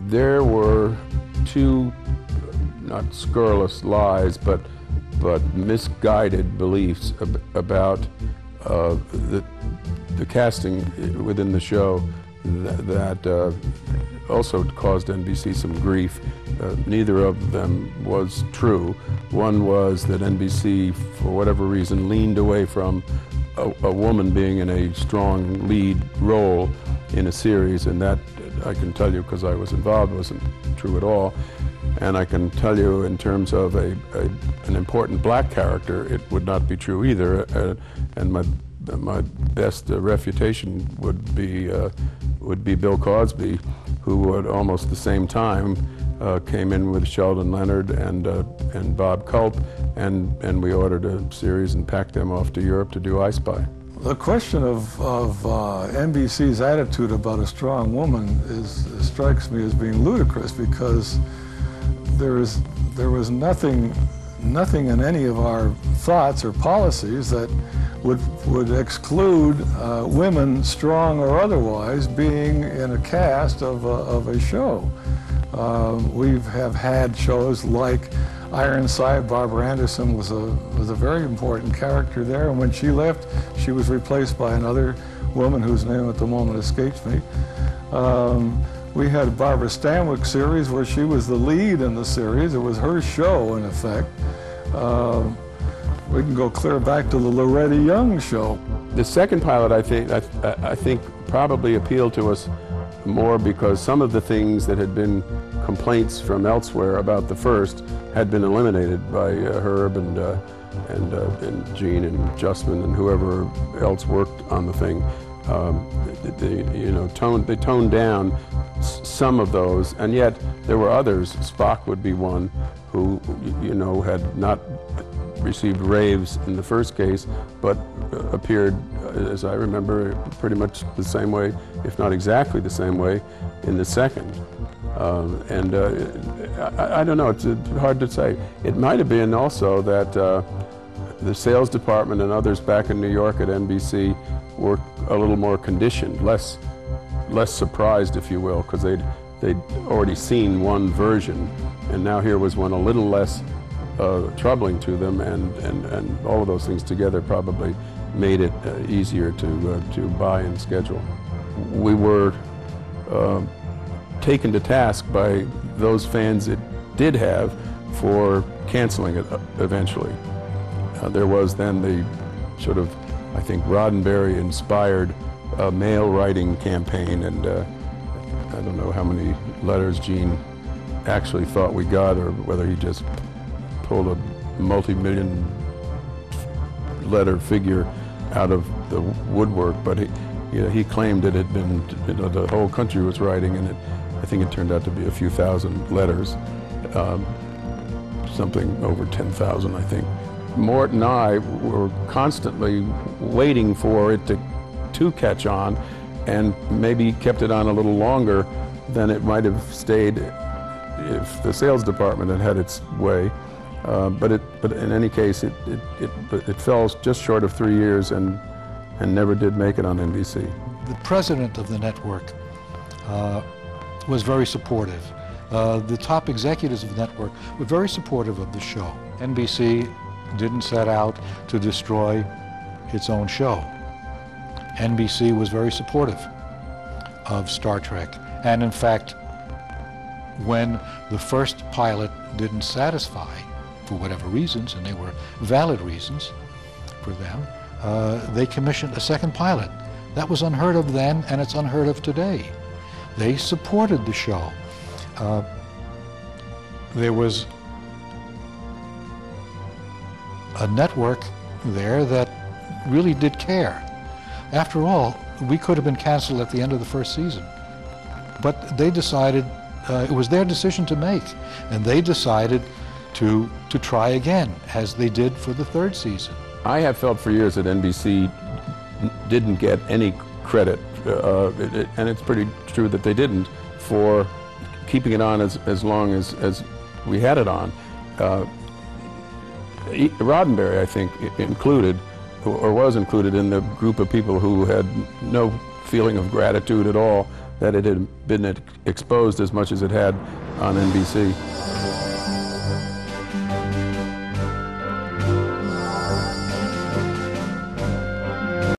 there were two, not scurrilous lies, but misguided beliefs about the casting within the show that also caused NBC some grief. Neither of them was true. One was that NBC, for whatever reason, leaned away from a woman being in a strong lead role in a series, and that, I can tell you because I was involved, wasn't true at all. And I can tell you in terms of an important black character, it would not be true either. And my best refutation would be Bill Cosby, who at almost the same time came in with Sheldon Leonard and Bob Culp, and we ordered a series and packed them off to Europe to do I Spy. The question of NBC's attitude about a strong woman strikes me as being ludicrous, because there was nothing in any of our thoughts or policies that would exclude women, strong or otherwise, being in a cast of a show. We have had shows like Ironside. Barbara Anderson was a very important character there, and when she left, she was replaced by another woman whose name at the moment escapes me. We had a Barbara Stanwyck series where she was the lead in the series. It was her show, in effect. We can go clear back to the Loretta Young show. The second pilot, I think probably appealed to us more because some of the things that had been complaints from elsewhere about the first had been eliminated by Herb and Gene and Justman and whoever else worked on the thing. They toned down some of those, and yet there were others. Spock would be one who, had not received raves in the first case, but appeared, as I remember, pretty much the same way, if not exactly the same way, in the second. I don't know, it's hard to say. It might have been also that the sales department and others back in New York at NBC were a little more conditioned, less surprised, if you will, because they'd already seen one version, and now here was one a little less troubling to them, and all of those things together probably made it easier to buy and schedule. We were taken to task by those fans it did have for canceling it eventually. There was then the sort of, I think, Roddenberry-inspired mail writing campaign, and I don't know how many letters Gene actually thought we got, or whether he just pulled a multi-million letter figure out of the woodwork, but he claimed it had been, the whole country was writing, and I think it turned out to be a few thousand letters, something over 10,000, I think. Mort and I were constantly waiting for it to catch on, and maybe kept it on a little longer than it might have stayed if the sales department had had its way. But in any case, it fell just short of 3 years and never did make it on NBC. The president of the network was very supportive. The top executives of the network were very supportive of the show. NBC didn't set out to destroy its own show. NBC was very supportive of Star Trek. And in fact, when the first pilot didn't satisfy, for whatever reasons, and they were valid reasons for them, they commissioned a second pilot. That was unheard of then, and it's unheard of today. They supported the show. There was a network there that really did care. After all, we could have been canceled at the end of the first season. But they decided, it was their decision to make, and they decided to try again, as they did for the third season. I have felt for years that NBC didn't get any credit, and it's pretty true that they didn't, for keeping it on as long as we had it on. Roddenberry, I think, included, or was included in the group of people who had no feeling of gratitude at all that it had been exposed as much as it had on NBC.